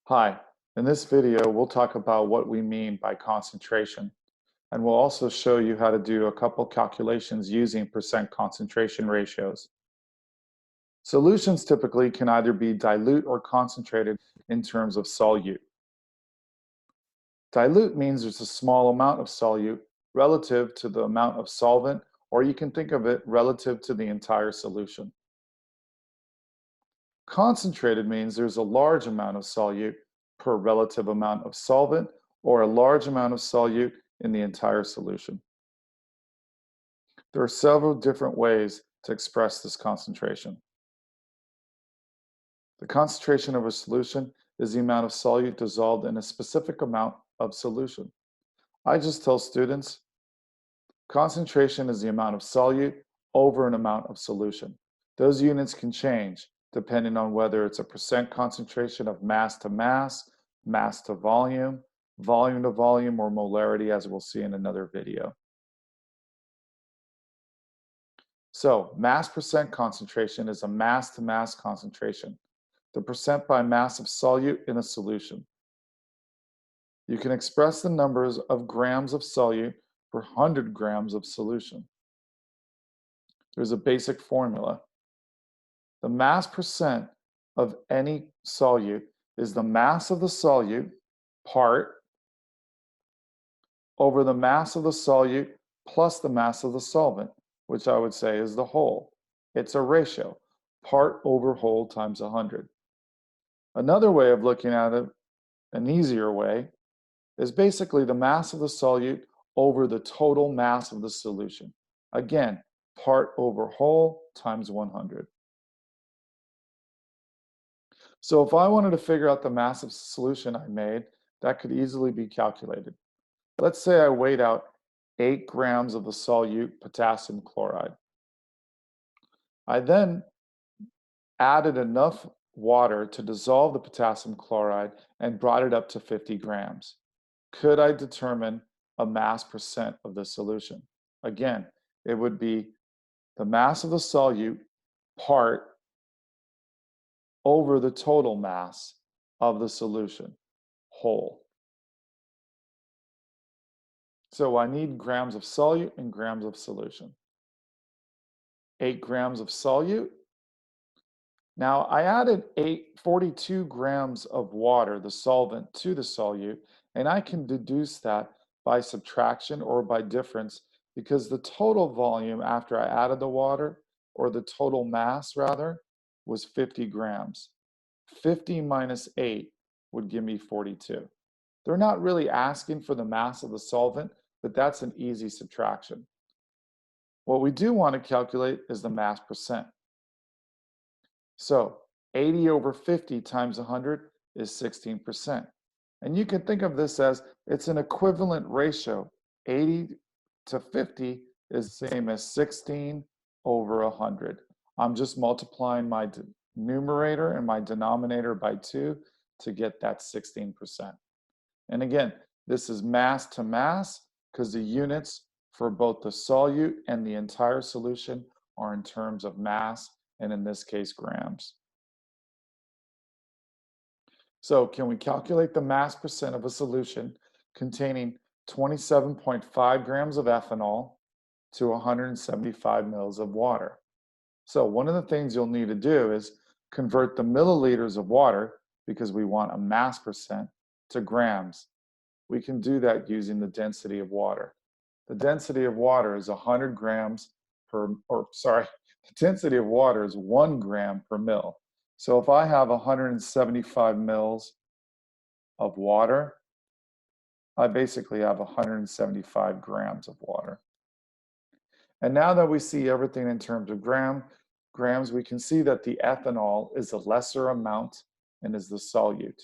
Hi, in this video, we'll talk about what we mean by concentration, and we'll also show you how to do a couple calculations using percent concentration ratios. Solutions typically can either be dilute or concentrated in terms of solute. Dilute means there's a small amount of solute relative to the amount of solvent, or you can think of it relative to the entire solution. Concentrated means there's a large amount of solute per relative amount of solvent, or a large amount of solute in the entire solution. There are several different ways to express this concentration. The concentration of a solution is the amount of solute dissolved in a specific amount of solution. I just tell students, concentration is the amount of solute over an amount of solution. Those units can change depending on whether it's a percent concentration of mass to mass, mass to volume, volume to volume, or molarity, as we'll see in another video. So mass percent concentration is a mass to mass concentration, the percent by mass of solute in a solution. You can express the numbers of grams of solute per 100 grams of solution. There's a basic formula. The mass percent of any solute is the mass of the solute part over the mass of the solute plus the mass of the solvent, which I would say is the whole. It's a ratio, part over whole times 100. Another way of looking at it, an easier way, is basically the mass of the solute over the total mass of the solution. Again, part over whole times 100. So if I wanted to figure out the mass of solution I made, that could easily be calculated. Let's say I weighed out 8 grams of the solute potassium chloride. I then added enough water to dissolve the potassium chloride and brought it up to 50 grams. Could I determine a mass percent of the solution? Again, it would be the mass of the solute part over the total mass of the solution, whole. So I need grams of solute and grams of solution. 8 grams of solute. Now I added 42 grams of water, the solvent, to the solute, and I can deduce that by subtraction or by difference because the total volume after I added the water, or the total mass rather, was 50 grams. 50 minus 8 would give me 42. They're not really asking for the mass of the solvent, but that's an easy subtraction. What we do want to calculate is the mass percent. So 80 over 50 times 100 is 16%. And you can think of this as it's an equivalent ratio. 80 to 50 is the same as 16 over 100. I'm just multiplying my numerator and my denominator by 2 to get that 16%. And again, this is mass to mass because the units for both the solute and the entire solution are in terms of mass, and in this case, grams. So can we calculate the mass percent of a solution containing 27.5 grams of ethanol to 175 mils of water? So one of the things you'll need to do is convert the milliliters of water, because we want a mass percent, to grams. We can do that using the density of water. The density of water is 100 grams per, the density of water is 1 gram per mil. So if I have 175 mils of water, I basically have 175 grams of water. And now that we see everything in terms of grams, we can see that the ethanol is a lesser amount and is the solute.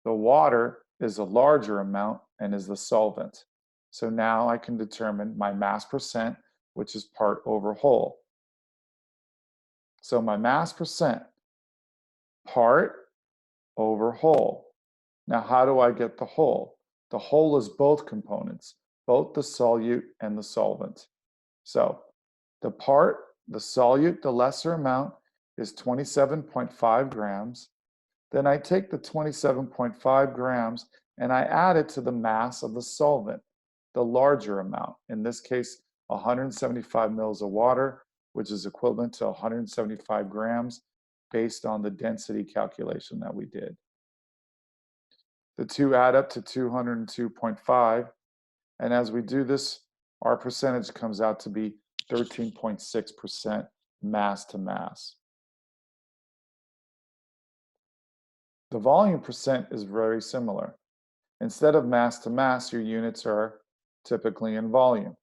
The water is a larger amount and is the solvent. So now I can determine my mass percent, which is part over whole. So my mass percent, part over whole. Now how do I get the whole? The whole is both components, both the solute and the solvent. So the part, the solute, the lesser amount, is 27.5 grams. Then I take the 27.5 grams and I add it to the mass of the solvent, the larger amount, in this case, 175 mils of water, which is equivalent to 175 grams based on the density calculation that we did. The two add up to 202.5, and as we do this, our percentage comes out to be 13.6% mass to mass. The volume percent is very similar. Instead of mass to mass, your units are typically in volume,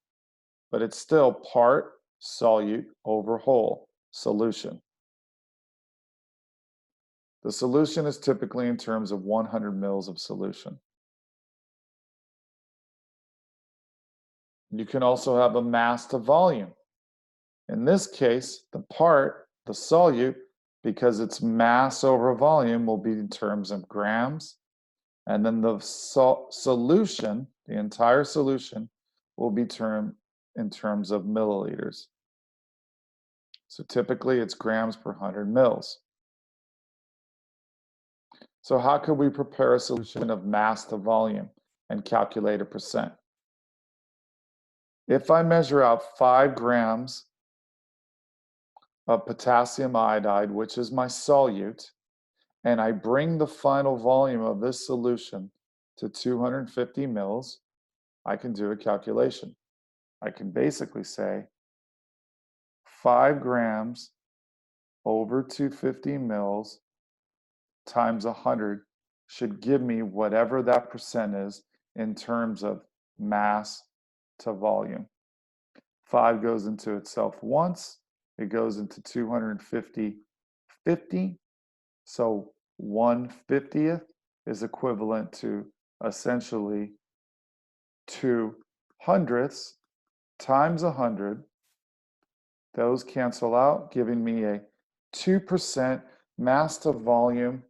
but it's still part solute over whole solution. The solution is typically in terms of 100 mils of solution. You can also have a mass to volume. In this case, the solute, because it's mass over volume, will be in terms of grams. And then the solution, the entire solution, will be in terms of milliliters. So typically it's grams per 100 mils. So how could we prepare a solution of mass to volume and calculate a percent? If I measure out 5 grams of potassium iodide, which is my solute, and I bring the final volume of this solution to 250 mils, I can do a calculation. I can basically say 5 grams over 250 mils times 100 should give me whatever that percent is in terms of mass to volume. 5 goes into itself once, it goes into 250 50, so 1/50th is equivalent to essentially 2/100ths times 100. Those cancel out, giving me a 2% mass to volume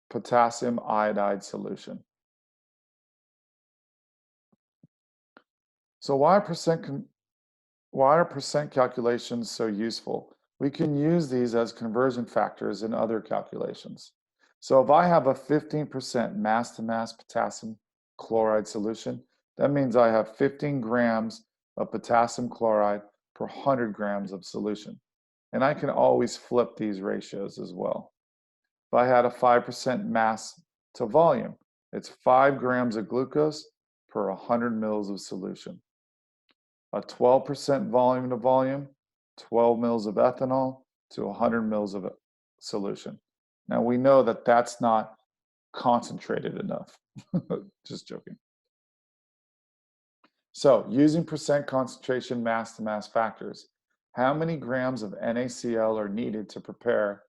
potassium iodide solution. So why are percent calculations so useful? We can use these as conversion factors in other calculations. So if I have a 15% mass to mass potassium chloride solution, that means I have 15 grams of potassium chloride per 100 grams of solution. And I can always flip these ratios as well. If I had a 5% mass to volume, it's 5 grams of glucose per 100 mils of solution. A 12% volume to volume, 12 mils of ethanol to 100 mils of solution. Now we know that that's not concentrated enough. Just joking. So using percent concentration mass to mass factors, how many grams of NaCl are needed to prepare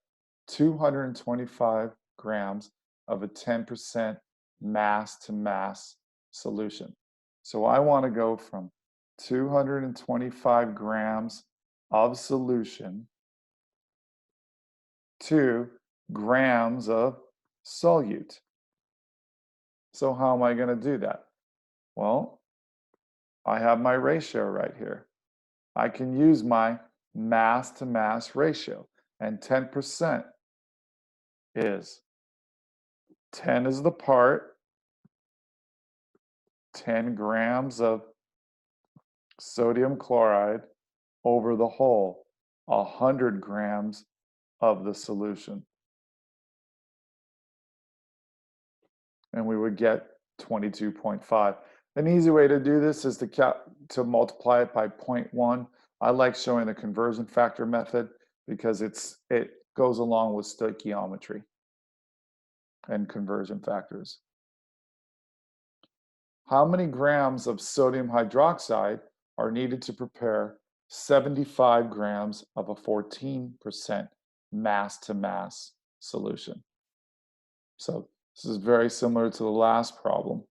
225 grams of a 10% mass to mass solution? So I want to go from 225 grams of solution to grams of solute. So how am I going to do that? Well, I have my ratio right here. I can use my mass to mass ratio, and 10% is 10 is the part, 10 grams of sodium chloride over the whole, 100 grams of the solution. And we would get 22.5. An easy way to do this is to multiply it by 0.1. I like showing the conversion factor method because it goes along with stoichiometry and conversion factors. How many grams of sodium hydroxide are needed to prepare 75 grams of a 14% mass to mass solution? So this is very similar to the last problem.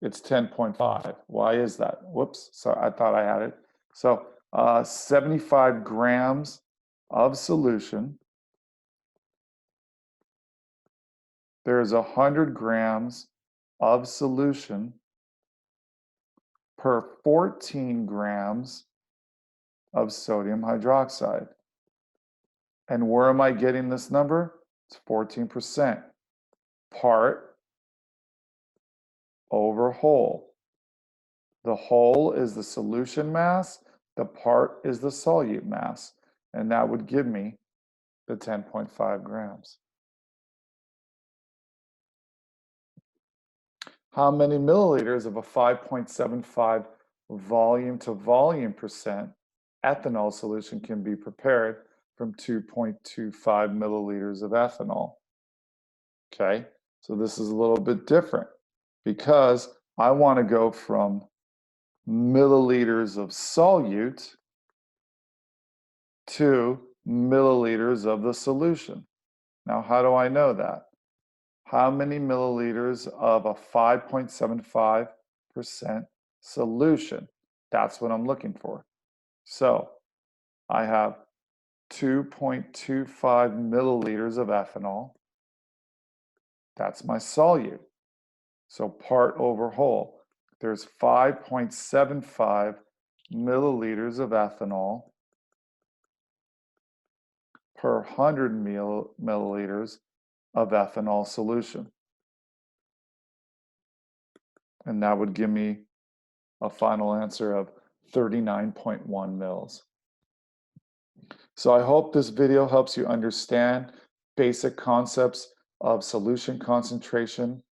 It's 10.5. Why is that? Whoops, sorry, I thought I had it. So 75 grams of solution. There's 100 grams of solution per 14 grams of sodium hydroxide. And where am I getting this number? It's 14%. Part over whole. The whole is the solution mass, the part is the solute mass, and that would give me the 10.5 grams. How many milliliters of a 5.75 volume to volume percent ethanol solution can be prepared from 2.25 milliliters of ethanol? Okay, so this is a little bit different because I want to go from milliliters of solute to milliliters of the solution. Now, how do I know that? How many milliliters of a 5.75% solution? That's what I'm looking for. So I have 2.25 milliliters of ethanol. That's my solute. So part over whole. There's 5.75 milliliters of ethanol per 100 milliliters of ethanol solution. And that would give me a final answer of 39.1 mils. So I hope this video helps you understand basic concepts of solution concentration.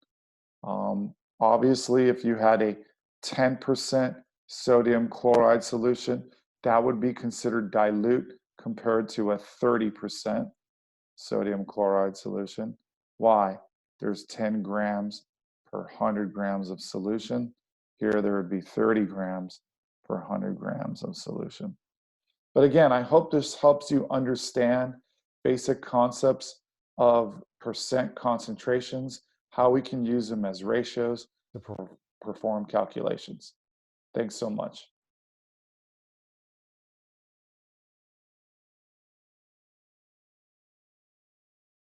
Obviously, if you had a 10% sodium chloride solution, that would be considered dilute compared to a 30% sodium chloride solution. Why? There's 10 grams per 100 grams of solution. Here, there would be 30 grams per 100 grams of solution. But again, I hope this helps you understand basic concepts of percent concentrations, how we can use them as ratios to perform calculations. Thanks so much.